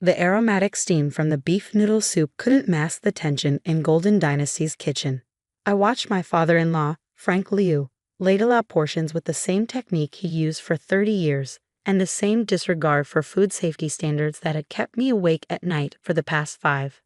The aromatic steam from the beef noodle soup couldn't mask the tension in Golden Dynasty's kitchen. I watched my father-in-law, Frank Liu, ladle out portions with the same technique he used for 30 years, and the same disregard for food safety standards that had kept me awake at night for the past 5.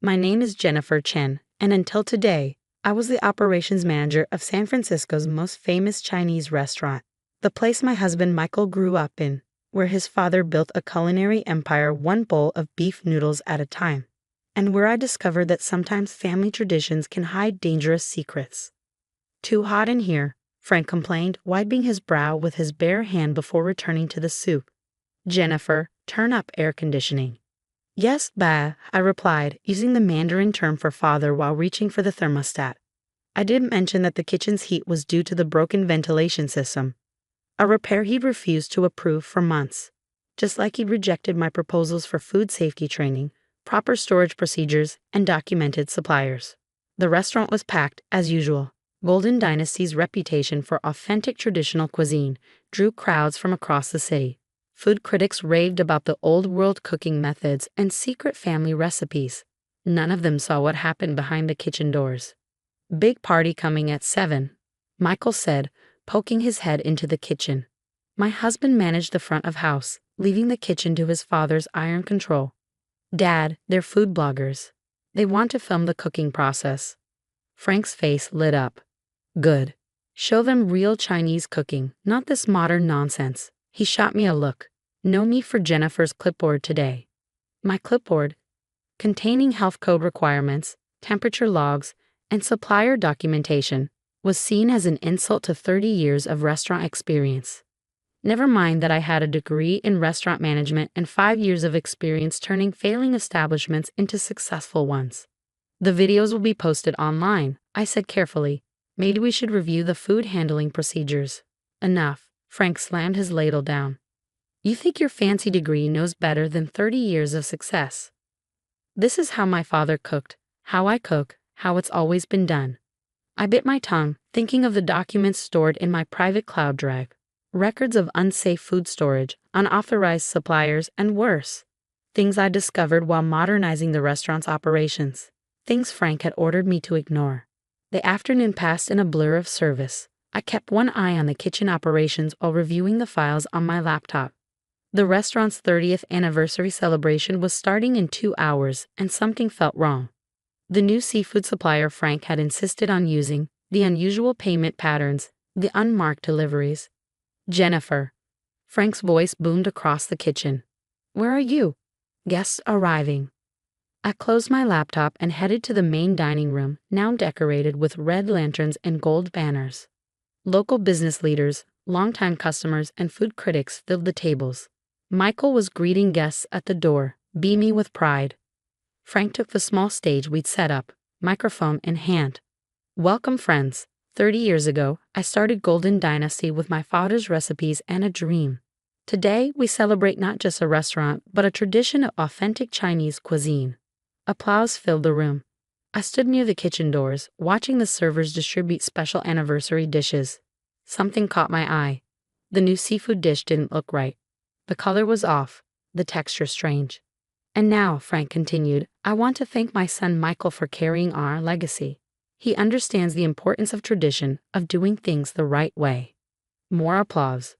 My name is Jennifer Chen, and until today, I was the operations manager of San Francisco's most famous Chinese restaurant, the place my husband Michael grew up in, where his father built a culinary empire one bowl of beef noodles at a time, and where I discovered that sometimes family traditions can hide dangerous secrets. "Too hot in here," Frank complained, wiping his brow with his bare hand before returning to the soup. "Jennifer, turn up air conditioning." "Yes, ba," I replied, using the Mandarin term for father while reaching for the thermostat. I didn't mention that the kitchen's heat was due to the broken ventilation system, a repair he'd refused to approve for months, just like he'd rejected my proposals for food safety training, proper storage procedures, and documented suppliers. The restaurant was packed, as usual. Golden Dynasty's reputation for authentic traditional cuisine drew crowds from across the city. Food critics raved about the old-world cooking methods and secret family recipes. None of them saw what happened behind the kitchen doors. "Big party coming at 7, Michael said, poking his head into the kitchen. My husband managed the front of house, leaving the kitchen to his father's iron control. "Dad, they're food bloggers. They want to film the cooking process." Frank's face lit up. "Good. Show them real Chinese cooking, not this modern nonsense." He shot me a look. "No need for Jennifer's clipboard today." My clipboard, containing health code requirements, temperature logs, and supplier documentation, was seen as an insult to 30 years of restaurant experience. Never mind that I had a degree in restaurant management and 5 years of experience turning failing establishments into successful ones. "The videos will be posted online," I said carefully. "Maybe we should review the food handling procedures." "Enough." Frank slammed his ladle down. "You think your fancy degree knows better than 30 years of success. This is how my father cooked, how I cook, how it's always been done." I bit my tongue, thinking of the documents stored in my private cloud drive. Records of unsafe food storage, unauthorized suppliers, and worse. Things I discovered while modernizing the restaurant's operations. Things Frank had ordered me to ignore. The afternoon passed in a blur of service. I kept one eye on the kitchen operations while reviewing the files on my laptop. The restaurant's 30th anniversary celebration was starting in 2 hours, and something felt wrong. The new seafood supplier Frank had insisted on using, the unusual payment patterns, the unmarked deliveries. "Jennifer." Frank's voice boomed across the kitchen. "Where are you?" "Guests arriving." I closed my laptop and headed to the main dining room, now decorated with red lanterns and gold banners. Local business leaders, longtime customers, and food critics filled the tables. Michael was greeting guests at the door, beaming with pride. Frank took the small stage we'd set up, microphone in hand. "Welcome, friends. 30 years ago, I started Golden Dynasty with my father's recipes and a dream. Today, we celebrate not just a restaurant, but a tradition of authentic Chinese cuisine." Applause filled the room. I stood near the kitchen doors, watching the servers distribute special anniversary dishes. Something caught my eye. The new seafood dish didn't look right. The color was off, the texture strange. "And now," Frank continued, "I want to thank my son Michael for carrying on our legacy. He understands the importance of tradition, of doing things the right way." More applause.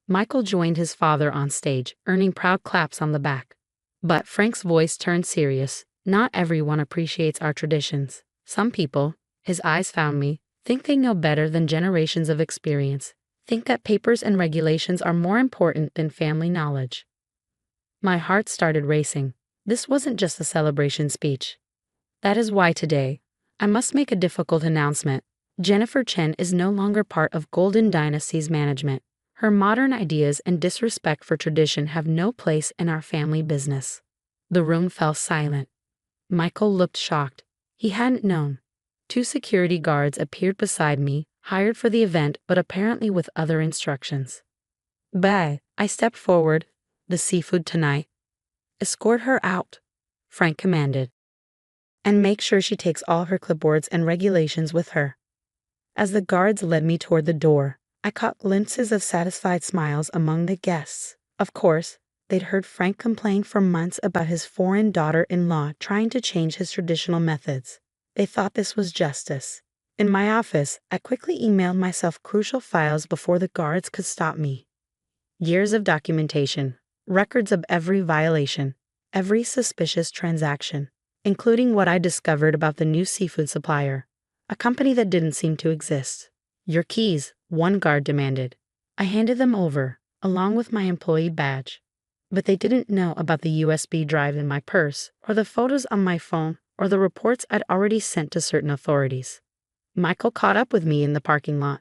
Michael joined his father on stage, earning proud claps on the back. But Frank's voice turned serious. "Not everyone appreciates our traditions. Some people," his eyes found me, "think they know better than generations of experience, think that papers and regulations are more important than family knowledge." My heart started racing. This wasn't just a celebration speech. "That is why today, I must make a difficult announcement. Jennifer Chen is no longer part of Golden Dynasty's management. Her modern ideas and disrespect for tradition have no place in our family business." The room fell silent. Michael looked shocked. He hadn't known. 2 security guards appeared beside me, hired for the event but apparently with other instructions. "Bye." I stepped forward. "The seafood tonight." "Escort her out," Frank commanded. "And make sure she takes all her clipboards and regulations with her." As the guards led me toward the door, I caught glimpses of satisfied smiles among the guests. Of course, They'd heard Frank complain for months about his foreign daughter-in-law trying to change his traditional methods. They thought this was justice. In my office, I quickly emailed myself crucial files before the guards could stop me. Years of documentation, records of every violation, every suspicious transaction, including what I discovered about the new seafood supplier, a company that didn't seem to exist. Your keys, one guard demanded. I handed them over, along with my employee badge. But they didn't know about the USB drive in my purse, or the photos on my phone, or the reports I'd already sent to certain authorities. Michael caught up with me in the parking lot.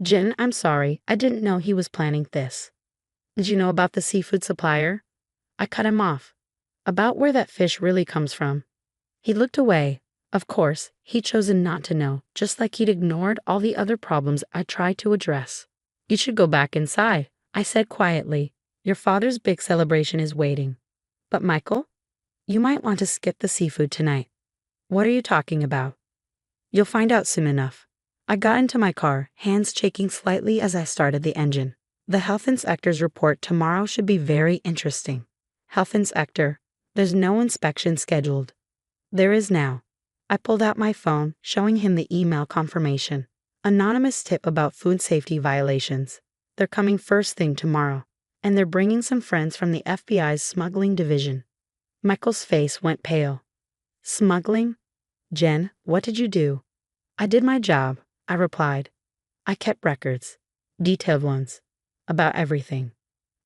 Jen, I'm sorry, I didn't know he was planning this. Did you know about the seafood supplier? I cut him off. About where that fish really comes from. He looked away. Of course, he'd chosen not to know, just like he'd ignored all the other problems I tried to address. You should go back inside, I said quietly. Your father's big celebration is waiting. But Michael, you might want to skip the seafood tonight. What are you talking about? You'll find out soon enough. I got into my car, hands shaking slightly as I started the engine. The health inspector's report tomorrow should be very interesting. Health inspector, there's no inspection scheduled. There is now. I pulled out my phone, showing him the email confirmation. Anonymous tip about food safety violations. They're coming first thing tomorrow, and they're bringing some friends from the FBI's smuggling division. Michael's face went pale. Smuggling? Jen, what did you do? I did my job, I replied. I kept records, detailed ones, about everything.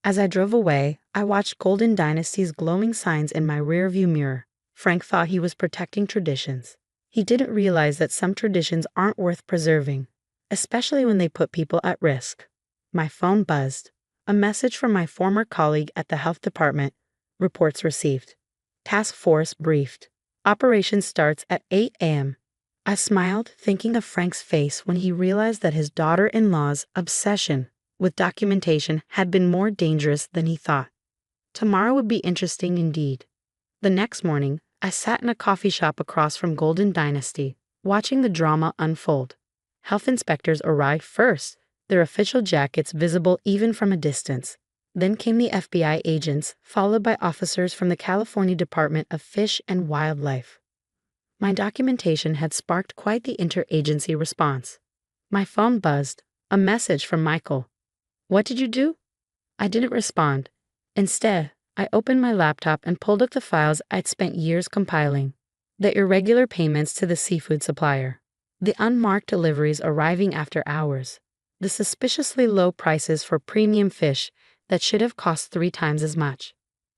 As I drove away, I watched Golden Dynasty's glowing signs in my rearview mirror. Frank thought he was protecting traditions. He didn't realize that some traditions aren't worth preserving, especially when they put people at risk. My phone buzzed. A message from my former colleague at the health department. Reports received. Task force briefed. Operation starts at 8 a.m. I smiled, thinking of Frank's face when he realized that his daughter-in-law's obsession with documentation had been more dangerous than he thought. Tomorrow would be interesting indeed. The next morning, I sat in a coffee shop across from Golden Dynasty, watching the drama unfold. Health inspectors arrived first, their official jackets visible even from a distance. Then came the FBI agents, followed by officers from the California Department of Fish and Wildlife. My documentation had sparked quite the interagency response. My phone buzzed, a message from Michael. What did you do? I didn't respond. Instead, I opened my laptop and pulled up the files I'd spent years compiling. The irregular payments to the seafood supplier. The unmarked deliveries arriving after hours. The suspiciously low prices for premium fish that should have cost 3 times as much.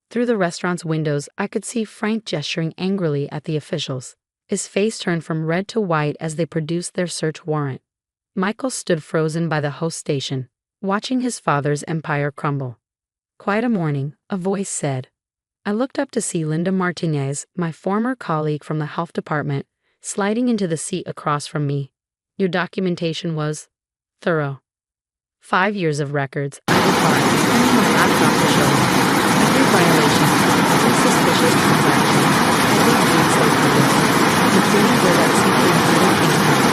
Through the restaurant's windows, I could see Frank gesturing angrily at the officials. His face turned from red to white as they produced their search warrant. Michael stood frozen by the host station, watching his father's empire crumble. Quite a morning, a voice said. I looked up to see Linda Martinez, my former colleague from the health department, sliding into the seat across from me. Your documentation was thorough. 5 years of records, I replied, turning my laptop to show me. Every violation, every suspicious transaction, every food safety risk, including where that seafood really came from.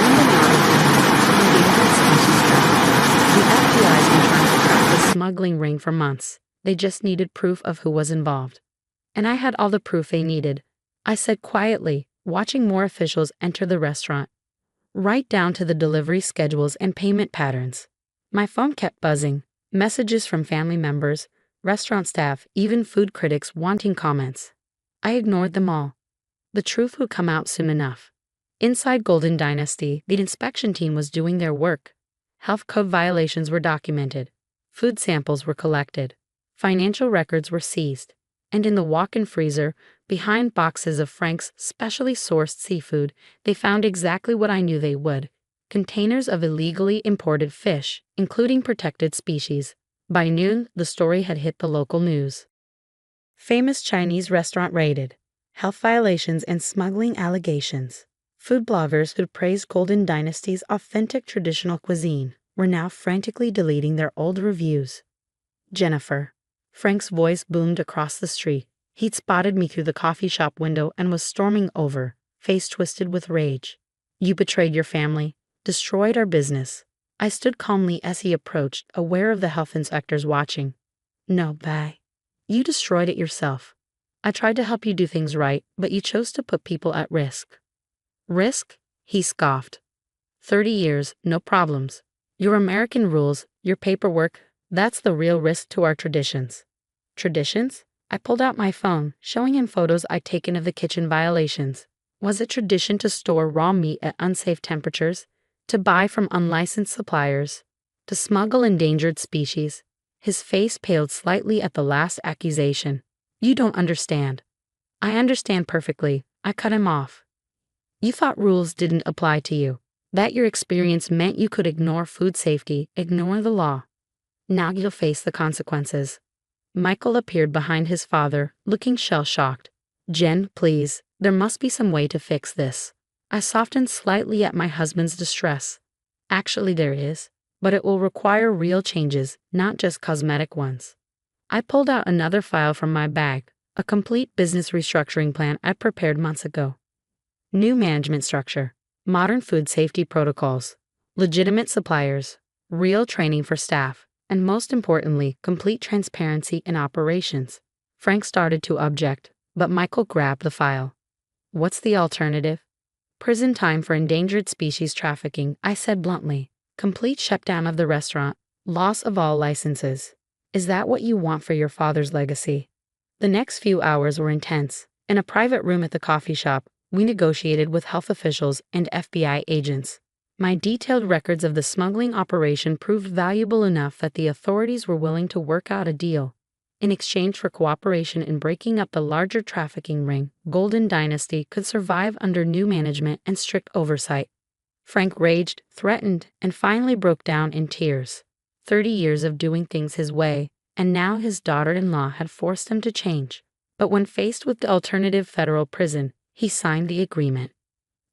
Linda nodded at me, endangered species trafficking. The FBI's been trying to crack the smuggling ring for months. They just needed proof of who was involved. And I had all the proof they needed, I said quietly, watching more officials enter the restaurant. Right down to the delivery schedules and payment patterns. My phone kept buzzing, messages from family members, restaurant staff, even food critics wanting comments. I ignored them all. The truth would come out soon enough. Inside Golden Dynasty, the inspection team was doing their work. Health code violations were documented. Food samples were collected. Financial records were seized. And in the walk-in freezer, behind boxes of Frank's specially sourced seafood, they found exactly what I knew they would: containers of illegally imported fish, including protected species. By noon, the story had hit the local news. Famous Chinese restaurant raided. Health violations and smuggling allegations. Food bloggers who'd praised Golden Dynasty's authentic traditional cuisine were now frantically deleting their old reviews. Jennifer. Frank's voice boomed across the street. He'd spotted me through the coffee shop window and was storming over, face twisted with rage. You betrayed your family, destroyed our business. I stood calmly as he approached, aware of the health inspectors watching. No, bye. You destroyed it yourself. I tried to help you do things right, but you chose to put people at risk. Risk? He scoffed. 30 years, no problems. Your American rules, your paperwork, that's the real risk to our traditions. Traditions? I pulled out my phone, showing him photos I'd taken of the kitchen violations. Was it tradition to store raw meat at unsafe temperatures? To buy from unlicensed suppliers? To smuggle endangered species? His face paled slightly at the last accusation. You don't understand. I understand perfectly. I cut him off. You thought rules didn't apply to you. That your experience meant you could ignore food safety, ignore the law. Now you'll face the consequences. Michael appeared behind his father, looking shell-shocked. Jen, please, there must be some way to fix this. I softened slightly at my husband's distress. Actually, there is, but it will require real changes, not just cosmetic ones. I pulled out another file from my bag, a complete business restructuring plan I prepared months ago. New management structure, modern food safety protocols, legitimate suppliers, real training for staff, and most importantly, complete transparency in operations. Frank started to object, but Michael grabbed the file. What's the alternative? Prison time for endangered species trafficking, I said bluntly. Complete shutdown of the restaurant, loss of all licenses. Is that what you want for your father's legacy? The next few hours were intense. In a private room at the coffee shop, we negotiated with health officials and FBI agents. My detailed records of the smuggling operation proved valuable enough that the authorities were willing to work out a deal. In exchange for cooperation in breaking up the larger trafficking ring, Golden Dynasty could survive under new management and strict oversight. Frank raged, threatened, and finally broke down in tears. 30 years of doing things his way, and now his daughter-in-law had forced him to change. But when faced with the alternative federal prison, he signed the agreement.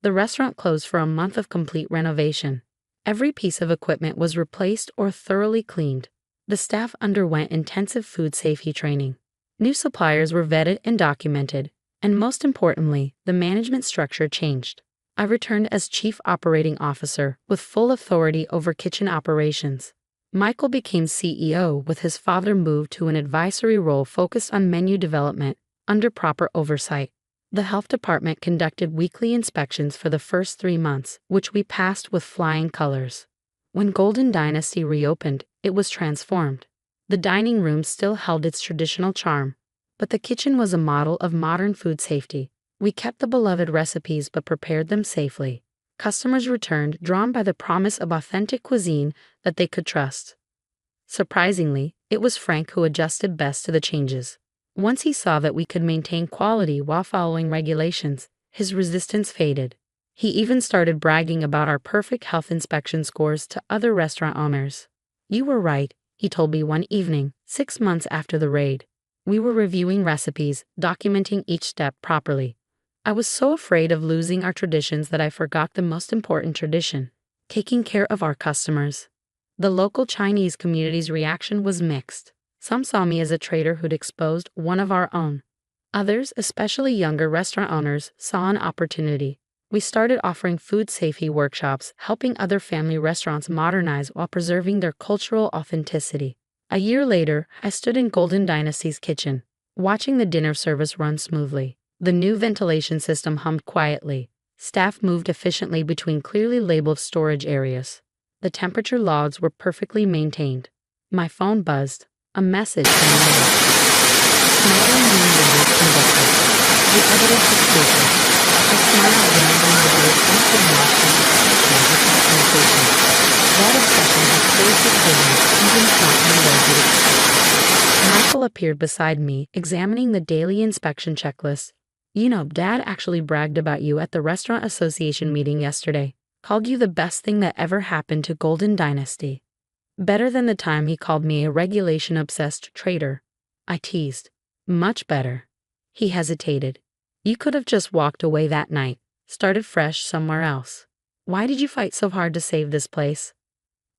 The restaurant closed for a month of complete renovation. Every piece of equipment was replaced or thoroughly cleaned. The staff underwent intensive food safety training. New suppliers were vetted and documented, and most importantly, the management structure changed. I returned as Chief Operating Officer with full authority over kitchen operations. Michael became CEO with his father moved to an advisory role focused on menu development, under proper oversight. The health department conducted weekly inspections for the first 3 months, which we passed with flying colors. When Golden Dynasty reopened, it was transformed. The dining room still held its traditional charm, but the kitchen was a model of modern food safety. We kept the beloved recipes but prepared them safely. Customers returned, drawn by the promise of authentic cuisine that they could trust. Surprisingly, it was Frank who adjusted best to the changes. Once he saw that we could maintain quality while following regulations, his resistance faded. He even started bragging about our perfect health inspection scores to other restaurant owners. You were right, he told me one evening, 6 months after the raid. We were reviewing recipes, documenting each step properly. I was so afraid of losing our traditions that I forgot the most important tradition, taking care of our customers. The local Chinese community's reaction was mixed. Some saw me as a traitor who'd exposed one of our own. Others, especially younger restaurant owners, saw an opportunity. We started offering food safety workshops, helping other family restaurants modernize while preserving their cultural authenticity. A year later, I stood in Golden Dynasty's kitchen, watching the dinner service run smoothly. The new ventilation system hummed quietly. Staff moved efficiently between clearly labeled storage areas. The temperature logs were perfectly maintained. My phone buzzed. A message from the mail. Smiling when the work conducted. The evidence is crucial. I smiled remembering the word until lost in obsession with documentation. That obsession has closed his business even prompting those it expected. Michael appeared beside me, examining the daily inspection checklist. You know, Dad actually bragged about you at the Restaurant Association meeting yesterday. Called you the best thing that ever happened to Golden Dynasty. Better than the time he called me a regulation-obsessed traitor. I teased. Much better. He hesitated. You could have just walked away that night, started fresh somewhere else. Why did you fight so hard to save this place?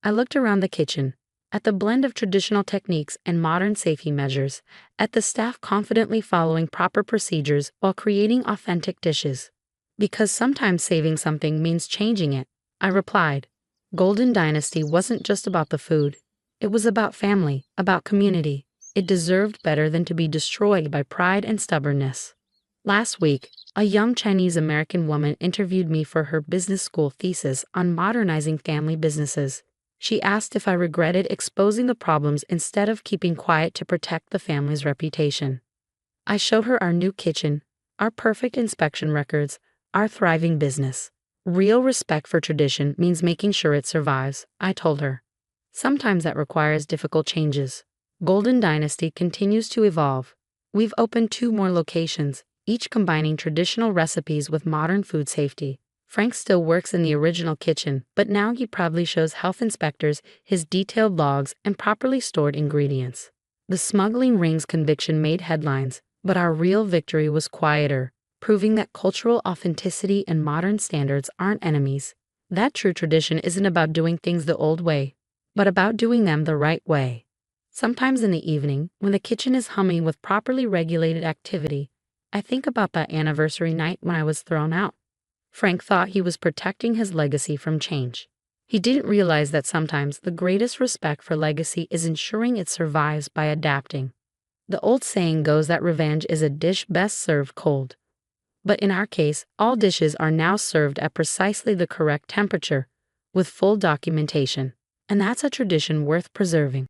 I looked around the kitchen, at the blend of traditional techniques and modern safety measures, at the staff confidently following proper procedures while creating authentic dishes. Because sometimes saving something means changing it, I replied. Golden Dynasty wasn't just about the food. It was about family, about community. It deserved better than to be destroyed by pride and stubbornness. Last week, a young Chinese American woman interviewed me for her business school thesis on modernizing family businesses. She asked if I regretted exposing the problems instead of keeping quiet to protect the family's reputation. I showed her our new kitchen, our perfect inspection records, our thriving business. Real respect for tradition means making sure it survives, I told her. Sometimes that requires difficult changes. Golden Dynasty continues to evolve. We've opened 2 more locations, each combining traditional recipes with modern food safety. Frank still works in the original kitchen, but now he proudly shows health inspectors his detailed logs and properly stored ingredients. The smuggling ring's conviction made headlines, but our real victory was quieter, proving that cultural authenticity and modern standards aren't enemies. That true tradition isn't about doing things the old way, but about doing them the right way. Sometimes in the evening, when the kitchen is humming with properly regulated activity, I think about that anniversary night when I was thrown out. Frank thought he was protecting his legacy from change. He didn't realize that sometimes the greatest respect for legacy is ensuring it survives by adapting. The old saying goes that revenge is a dish best served cold. But in our case, all dishes are now served at precisely the correct temperature, with full documentation. And that's a tradition worth preserving.